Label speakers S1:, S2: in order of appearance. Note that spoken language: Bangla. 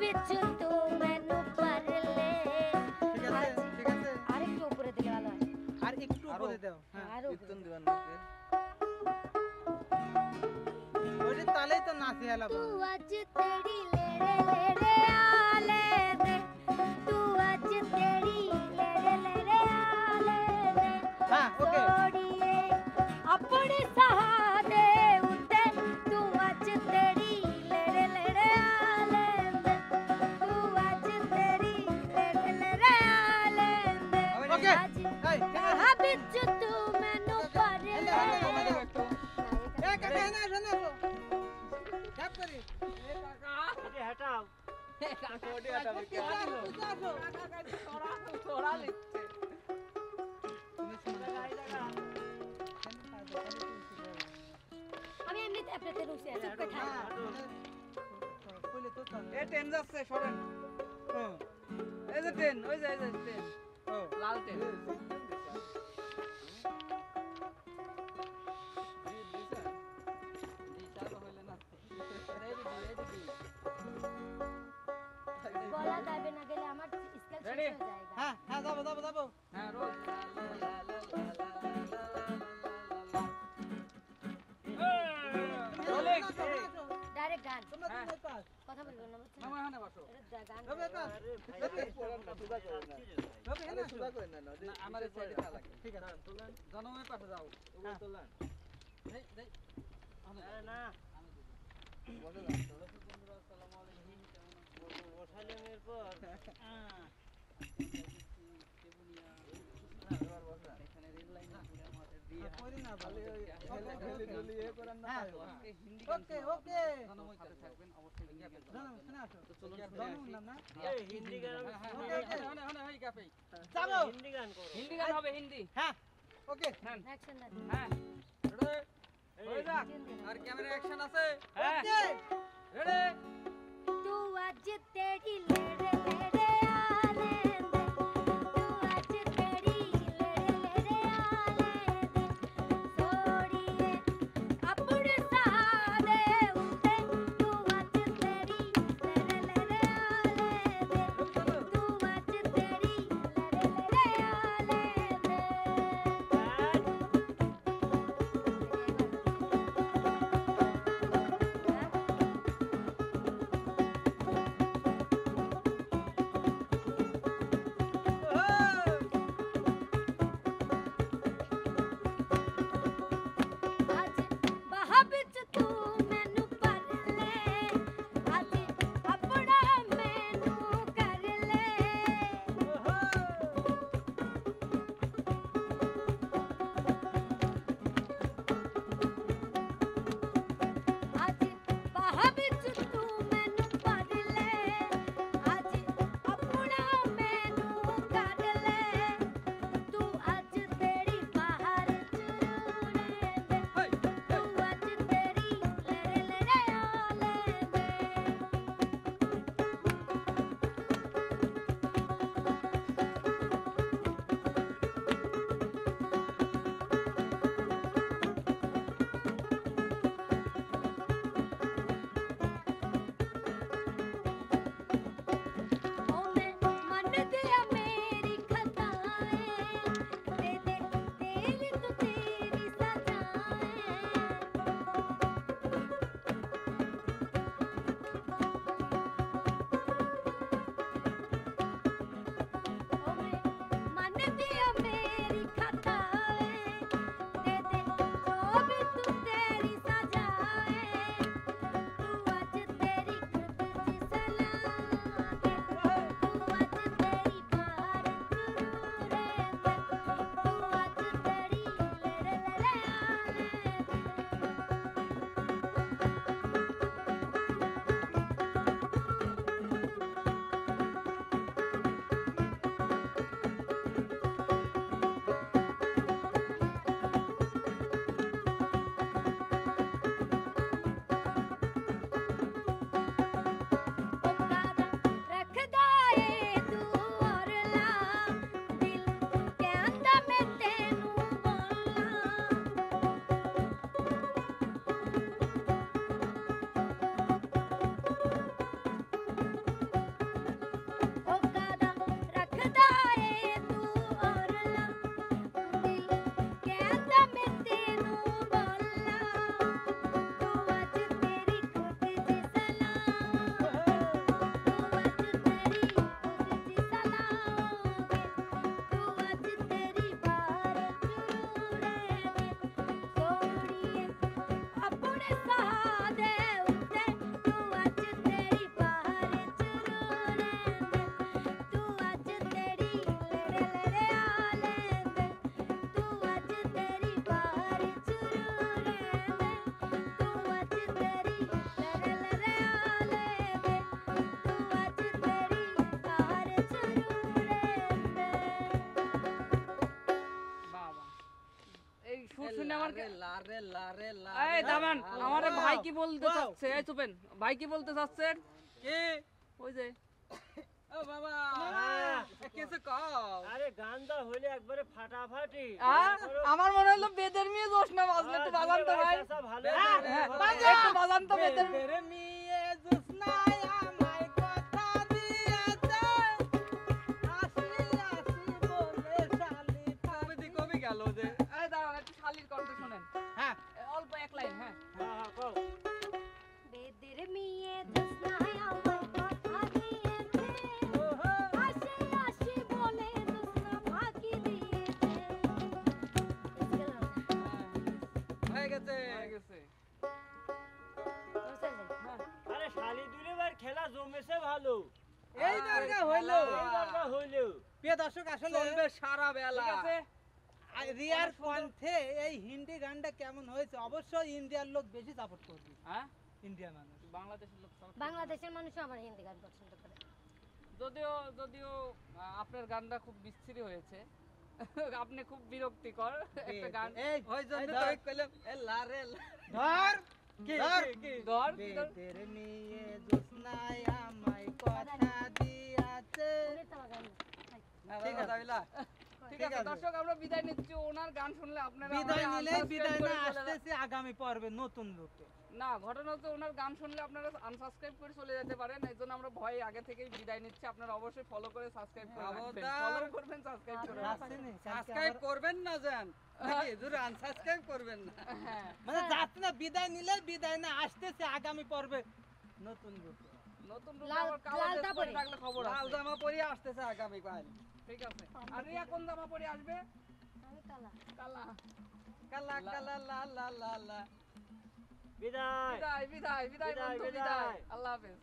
S1: बिच तू मैनू पर ले
S2: ঠিক আছে ঠিক আছে
S1: আরেকটু উপরে দিলে ভালো হয়
S2: আর একটু উপরে দাও হ্যাঁ
S1: আরো
S3: কীর্তন দিবেন নাকি
S2: ওই তালেই তো নাচি হেলাবো
S1: तू आज तेरी लेरे लेरे आले दे तू आज तेरी लेरे लेरे आले दे
S2: হ্যাঁ ওকে
S1: छोड़िए अपने सहारे उते तू आज तेरी लेरे लेरे आले दे तू आज तेरी लेरे लेरे आले दे
S2: ওকে
S1: आज
S2: এই
S1: कहा बिच तू मैनू पर ले
S2: এ কাকা না শোনো ক্যাপ করি
S3: এটা হটাও কাকা ওটি হটাবে কে তোরা লিখছে
S1: আমি এমনিতে আপনাদের রুচি আছে চুপ করে
S2: কইলে তো চল
S3: এ ট্রেন যাচ্ছে সরেন
S2: হ্যাঁ
S3: এই যে ট্রেন ওই যে ট্রেন
S2: ও
S3: লাল ট্রেন
S1: গলা দাবে না গেলে আমার স্কেল শেষ হয়ে যায়গা
S2: হ্যাঁ হ্যাঁ যাবো যাবো যাবো
S3: হ্যাঁ রোজ
S1: ডাইরেক্ট গান
S2: তোমরা
S3: হ্যাঁ।
S2: তুমি পাস
S1: কথা বলবেন না বুঝছেন
S3: মামা এখানে বসো
S1: এটা গান
S2: রবি পাস রবি রবি
S3: আরে
S2: হ্যাঁ
S3: সুদা করেন না আমার সাইডে না লাগে
S2: ঠিক আছে
S3: জনমের পাশে যাও
S2: হ্যাঁ।
S3: তোলেন দেই দেই আরে না বসে যাও বন্ধুরা আসসালামু আলাইকুম বসাইলেন এরপর এখানে রেল লাইন আমাদের দিয়ে
S2: করি না ভালো
S3: ঢেলে এ করেন না
S2: হ্যাঁ।
S3: হিন্দি
S2: ওকে ওকে
S3: জনমের সাথে থাকবেন অবশ্যই হিন্দি গান
S2: জানো শুনে আসো
S3: তো চলুন
S2: জানো না না
S3: এই হিন্দি গান এই কাপে
S2: যাবো
S3: হিন্দি গান করো হিন্দি গান হবে হিন্দি
S2: হ্যাঁ ওকে
S1: অ্যাকশন না
S3: হ্যাঁ রেডি হয়ে যা আর ক্যামেরা অ্যাকশন আছে হ্যাঁ
S2: ওকে
S3: রেডি
S1: तू आज तेरी लेरे लेरे आले दे तू आज तेरी लेरे लेरे आले दे छोड़िए अपने सहारे उते तू आज तेरी लेरे लेरे आले दे तू आज तेरी लेरे लेरे आले दे
S4: আমার
S3: লারে লারে
S4: এই দামান আমারে ভাই কি বলতে
S2: Wow.
S4: চাচ্ছে এই চুপেন ভাই কি বলতে চাচ্ছেন
S3: কে
S4: ওই যে
S3: ও বাবা
S2: হ্যাঁ।
S3: কিছু কও
S5: আরে গানটা হইলে একবারে ফাটাফাটি
S4: আমার মনে হলো বেদের মেয়ে দোষ না বাজলে একটু বাজান তো ভাই
S5: ভালো
S4: হ্যাঁ, একটু বাজান তো বেদের মেয়ে।
S2: তেরে মেয়ে জোৎস্নায় আমায় কথা দিয়েছে, আসি আসি বলে শালি
S3: কবি কবি গেল যে
S4: এই দাঁড়ান একটু শালির কণ্ঠ শুনেন
S2: হ্যাঁ
S4: অল্প এক লাইন হ্যাঁ
S1: বেদের মেয়ে জোৎস্নায় আমায় কথা দিয়েছে, আসি আসি বলে জোৎস্না ফাঁকি দিয়েছে।
S3: হয়ে গেছে
S4: হয়ে গেছে
S5: আরে শালি দুলেবার খেলা জমেছে ভালো
S2: এই জায়গা হইলো
S5: এই দরকার হইলো
S2: প্রিয় দর্শক আসলে
S3: চলবে সারা বেলা
S4: ঠিক আছে
S2: রিয়ার কণ্ঠে এই হিন্দি গানটা কেমন হয়েছে অবশ্যই ইন্ডিয়ার লোক বেশি সাপোর্ট করবে
S4: হ্যাঁ
S2: ইন্ডিয়ার মানুষ
S4: বাংলাদেশের লোক support
S1: বাংলাদেশের মানুষও আমার হিন্দি গান পছন্দ করে।
S4: যদিও যদিও আপনার গানটা খুব বিচ্ছিরি হয়েছে আপনি খুব বিরক্তিকর একটা গান
S2: এই
S3: ওই জন্য
S2: ধর।
S3: তো কইলাম এ লারে
S2: ধর
S3: কি
S2: ধর।
S3: কি
S4: ধর কি ধর?
S2: বেদের মেয়ে জোৎস্নায় আমায় কথা দিয়েছে।
S1: উনি তো আমার গান না।
S2: ঠিক
S3: ঠিক
S2: আছে।
S3: আছে
S4: ঠিক
S2: ঠিক
S4: আছে
S2: আছে।
S4: দর্শক আমরা বিদায় নিচ্ছি ওনার গান শুনলে আপনারা
S2: বিদায়
S4: আমাদের
S2: নিলে
S4: unsubscribe
S2: বিদায়
S4: করে
S2: না
S4: চলে যান।
S2: আসতেছে আগামী পর্বে নতুন রূপে।
S4: না ঘটনা হচ্ছে ওনার গান শুনলে আপনারা আনসাবস্ক্রাইব করে চলে যেতে পারেন এই জন্য আমরা ভয় আগে থেকেই বিদায় নিচ্ছি আপনারা অবশ্যই ফলো করে সাবস্ক্রাইব করে রাখবেন
S3: খবরদার।
S4: ফলো করবেন সাবস্ক্রাইব করে রাখবেন
S2: আসছে নি, কালকে
S3: সাবস্ক্রাইব
S2: আবার-
S3: করবেন না জান নাকি জোরে আনসাবস্ক্রাইব করবেন না
S4: হ্যাঁ
S2: মানে যাচ্ছে না বিদায় নিলে বিদায় না আসতেছে আগামী পর্বে নতুন রূপে।
S4: নতুন রূপে
S1: লাল-
S4: আবার কালো
S1: লালটা
S4: ড্রেস পরে
S1: পরে।
S4: থাকলে খবর
S3: লাল
S4: আছে
S3: জামা পরে আসতেছে আগামী কাল
S4: ঠিক আছে আর রিয়া কোন জামা পরে আসবে
S1: আমি কালা।
S4: কালা
S3: কালা কালা লা লা লা লা
S5: বিদায়
S4: বিদায় বিদায় বিদায়
S5: বিদায়,
S4: বন্ধু
S5: বিদায়।
S4: বিদায় আল্লাহ হাফেজ